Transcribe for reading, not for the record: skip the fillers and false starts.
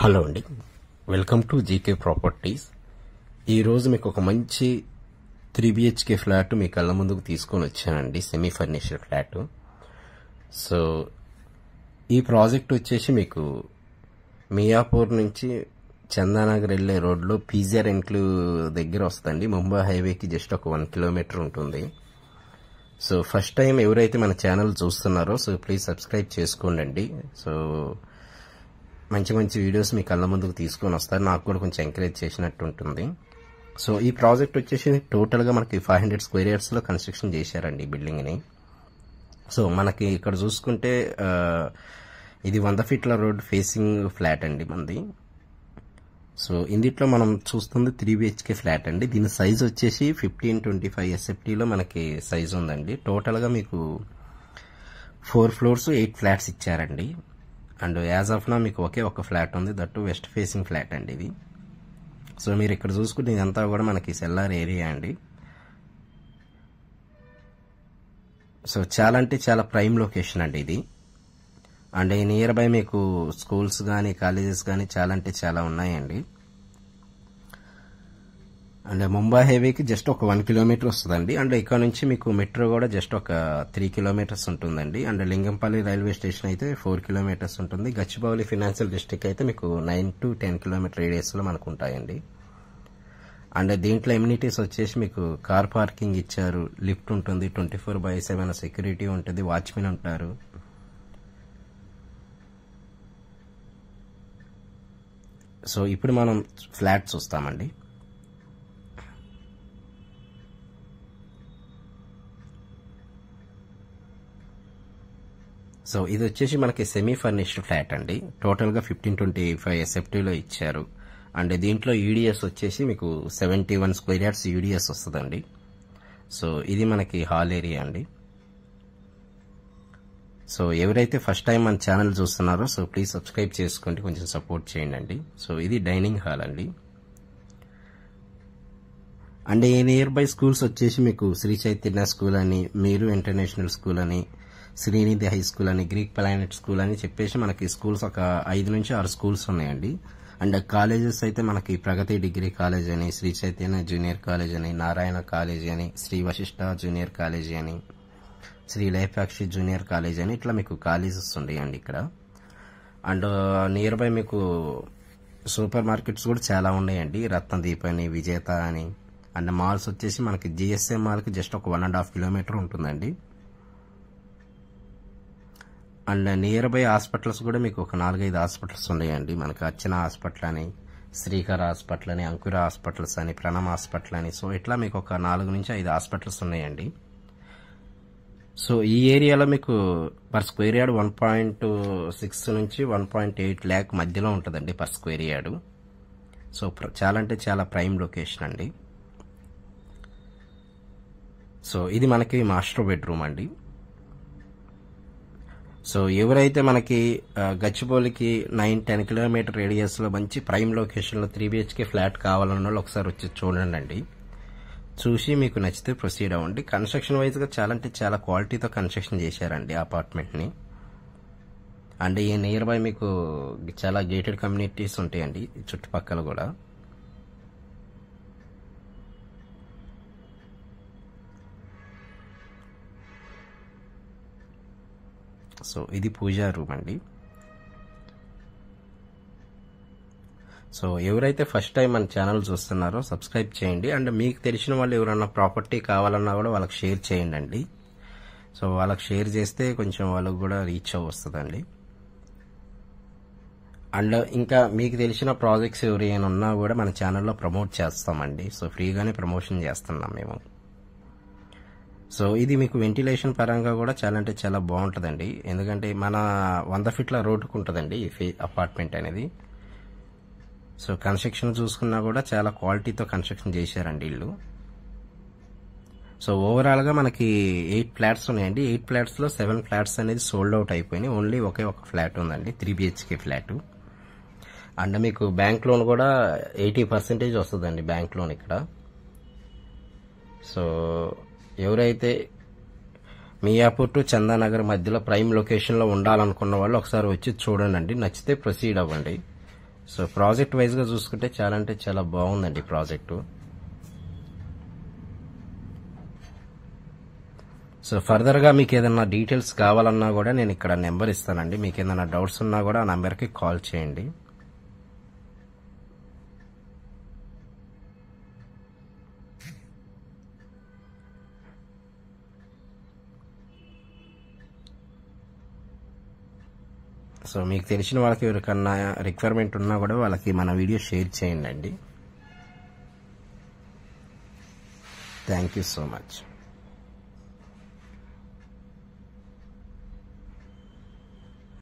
Hello అండి, welcome to GK properties. ఈరోజు మీకు ఒక మంచి 3BHK ఫ్లాట్ మీ కళ్ళ ముందుకు తీసుకొని వచ్చానండి. Semi furnished flat. సో ఈ ప్రాజెక్ట్ వచ్చేసి మీకు మియాపూర్ నుంచి చందానగర్ వెళ్లే రోడ్లో పీజీఆర్ ఎన్క్లూ దగ్గర వస్తుందండి. ముంబై హైవేకి జస్ట్ ఒక 1 కిలోమీటర్ ఉంటుంది. సో ఫస్ట్ టైం ఎవరైతే మన ఛానల్ చూస్తున్నారో సో ప్లీజ్ సబ్స్క్రైబ్ చేసుకోండి. సో మంచి మంచి వీడియోస్ మీ కళ్ళ ముందుకు తీసుకొని వస్తారు. నాకు కూడా కొంచెం ఎంకరేజ్ చేసినట్టు ఉంటుంది. సో ఈ ప్రాజెక్ట్ వచ్చేసి టోటల్గా మనకి 500 స్క్వేర్ యార్డ్స్లో కన్స్ట్రక్షన్ చేశారండి ఈ బిల్డింగ్ని. సో మనకి ఇక్కడ చూసుకుంటే ఇది 100 ఫీట్ల రోడ్ ఫేసింగ్ ఫ్లాట్ అండి మనది. సో ఇందులో మనం చూస్తుంది 3BHK ఫ్లాట్ అండి. దీని సైజ్ వచ్చేసి 1525 SFTలో మనకి సైజ్ ఉందండి. టోటల్గా మీకు 4 ఫ్లోర్స్ 8 ఫ్లాట్స్ ఇచ్చారండి. అండ్ యాజ్ ఆఫ్ నా మీకు ఒక ఫ్లాట్ ఉంది, దట్టు వెస్ట్ ఫేసింగ్ ఫ్లాట్ అండి ఇది. సో మీరు ఇక్కడ చూసుకుంటే ఇదంతా కూడా మనకి సెల్లార్ ఏరియా అండి. సో చాలా అంటే చాలా ప్రైమ్ లొకేషన్ అండి ఇది. అండ్ నియర్ బై మీకు స్కూల్స్ కానీ కాలేజెస్ కానీ చాలా అంటే చాలా ఉన్నాయండి. అండ్ ముంబై హైవేకి జస్ట్ ఒక 1 కిలోమీటర్ వస్తుందండి. అండ్ ఇక్కడ నుంచి మీకు మెట్రో కూడా జస్ట్ ఒక 3 కిలోమీటర్స్ ఉంటుందండి. అండ్ లింగంపల్లి రైల్వే స్టేషన్ అయితే 4 కిలోమీటర్స్ ఉంటుంది. గచ్చిబౌలి ఫైనాన్షియల్ డిస్ట్రిక్ట్ అయితే మీకు 9 to 10 కిలోమీటర్ రేడియస్లో మనకు ఉంటాయండి. అండ్ దీంట్లో ఎమ్యూనిటీస్ వచ్చేసి మీకు కార్ పార్కింగ్ ఇచ్చారు, లిఫ్ట్ ఉంటుంది, 24/7 సెక్యూరిటీ ఉంటుంది, వాచ్మెన్ ఉంటారు. సో ఇప్పుడు మనం ఫ్లాట్ చూస్తామండి. సో ఇది వచ్చేసి మనకి సెమీ ఫర్నిష్డ్ ఫ్లాట్ అండి. టోటల్గా 1525 SFTలో ఇచ్చారు. అండ్ దీంట్లో యూడిఎస్ వచ్చేసి మీకు 71 స్క్వేర్ యార్డ్స్ యూడిఎస్ వస్తుందండి. సో ఇది మనకి హాల్ ఏరియా అండి. సో ఎవరైతే ఫస్ట్ టైం మన ఛానల్ చూస్తున్నారో సో ప్లీజ్ సబ్స్క్రైబ్ చేసుకోండి, కొంచెం సపోర్ట్ చేయండి. సో ఇది డైనింగ్ హాల్ అండి. అండ్ ఈ నియర్ బై స్కూల్స్ వచ్చేసి మీకు శ్రీ చైతన్య స్కూల్ అని, మీరు ఇంటర్నేషనల్ స్కూల్ అని, శ్రీనిధి హై స్కూల్ అని, గ్రీక్ ప్లానెట్ స్కూల్ అని చెప్పేసి మనకి స్కూల్స్ ఒక 5 నుంచి 6 స్కూల్స్ ఉన్నాయండి. అండ్ కాలేజెస్ అయితే మనకి ప్రగతి డిగ్రీ కాలేజ్ అని, శ్రీ చైతన్య జూనియర్ కాలేజ్ అని, నారాయణ కాలేజ్ అని, శ్రీ వశిష్ఠ జూనియర్ కాలేజ్ అని, శ్రీ లేపాక్షి జూనియర్ కాలేజ్ అని, ఇట్లా మీకు కాలేజెస్ ఉన్నాయండి ఇక్కడ. అండ్ నియర్ బై మీకు సూపర్ మార్కెట్స్ కూడా చాలా ఉన్నాయండి. రత్నదీప్ అని, విజేత అని. అండ్ మాల్స్ వచ్చేసి మనకి GSM మాల్కి జస్ట్ ఒక 1.5 కిలోమీటర్ ఉంటుందండి. అండ్ నియర్ బై హాస్పిటల్స్ కూడా మీకు ఒక 4-5 హాస్పిటల్స్ ఉన్నాయండి. మనకి అర్చన హాస్పిటల్ అని, శ్రీకర్ హాస్పిటల్ అని, అంకుర హాస్పిటల్స్ అని, ప్రణమ్ హాస్పిటల్ అని. సో ఇట్లా మీకు ఒక 4 నుంచి 5 హాస్పిటల్స్ ఉన్నాయండి. సో ఈ ఏరియాలో మీకు పర్ స్క్వేర్ యార్డ్ 1.6 నుంచి 1.8 ల్యాక్ మధ్యలో ఉంటుందండి పర్ స్క్వేర్ యార్డు. సో చాలా అంటే చాలా ప్రైమ్ లొకేషన్ అండి. సో ఇది మనకి మాస్టర్ బెడ్రూమ్ అండి. సో ఎవరైతే మనకి గచ్చిబౌలికి 9-10 కిలోమీటర్ రేడియస్లో మంచి ప్రైమ్ లొకేషన్లో 3BHK ఫ్లాట్ కావాలన్న వాళ్ళు ఒకసారి వచ్చి చూడండి. చూసి మీకు నచ్చితే ప్రొసీడ్ అవ్వండి. కన్స్ట్రక్షన్ వైజ్గా చాలా అంటే చాలా క్వాలిటీతో కన్స్ట్రక్షన్ చేశారండి అపార్ట్మెంట్ని. అండ్ ఈ నియర్ బై మీకు చాలా గేటెడ్ కమ్యూనిటీస్ ఉంటాయండి చుట్టుపక్కల కూడా. సో ఇది పూజా రూమ్ అండి. సో ఎవరైతే ఫస్ట్ టైం మన ఛానల్ చూస్తున్నారో సబ్స్క్రైబ్ చేయండి. అండ్ మీకు తెలిసిన వాళ్ళు ఎవరన్నా ప్రాపర్టీ కావాలన్నా కూడా వాళ్ళకి షేర్ చేయండి. సో వాళ్ళకి షేర్ చేస్తే కొంచెం వాళ్ళకు కూడా రీచ్ వస్తుందండి. అండ్ ఇంకా మీకు తెలిసిన ప్రాజెక్ట్స్ ఎవరైనా ఉన్నా కూడా మన ఛానల్లో ప్రమోట్ చేస్తామండి. సో ఫ్రీగానే ప్రమోషన్ చేస్తున్నాం మేము. సో ఇది మీకు వెంటిలేషన్ పరంగా కూడా చాలా అంటే చాలా బాగుంటుందండి. ఎందుకంటే మన 100 ఫీట్ల రోడ్డుకు ఉంటుందండి ఈ అపార్ట్మెంట్ అనేది. సో కన్స్ట్రక్షన్ చూసుకున్నా కూడా చాలా క్వాలిటీతో కన్స్ట్రక్షన్ చేశారండి ఇల్లు. సో ఓవరాల్గా మనకి 8 ఫ్లాట్స్ ఉన్నాయండి. 8 ఫ్లాట్స్లో 7 ఫ్లాట్స్ అనేది సోల్డ్ అవుట్ అయిపోయినాయి. ఓన్లీ ఒక ఫ్లాట్ ఉందండి 3BHK ఫ్లాట్. అండ్ మీకు బ్యాంక్ లోన్ కూడా 80% వస్తుందండి బ్యాంక్ లోన్ ఇక్కడ. సో ఎవరైతే మియాపూర్ టు చందానగర్ మధ్యలో ప్రైమ్ లొకేషన్లో ఉండాలనుకున్న వాళ్ళు ఒకసారి వచ్చి చూడండి. నచ్చితే ప్రొసీడ్ అవ్వండి. సో ప్రాజెక్ట్ వైజ్గా చూసుకుంటే చాలా అంటే చాలా బాగుందండి ప్రాజెక్టు. సో ఫర్దర్గా మీకు ఏదైనా డీటెయిల్స్ కావాలన్నా కూడా నేను ఇక్కడ నెంబర్ ఇస్తానండి. మీకు ఏదైనా డౌట్స్ ఉన్నా కూడా ఆ నెంబర్కి కాల్ చేయండి. సో మీకు తెలిసిన వాళ్ళకి ఎవరికన్నా రిక్వైర్మెంట్ ఉన్నా కూడా వాళ్ళకి మన వీడియో షేర్ చేయండి అండి. Thank you so much.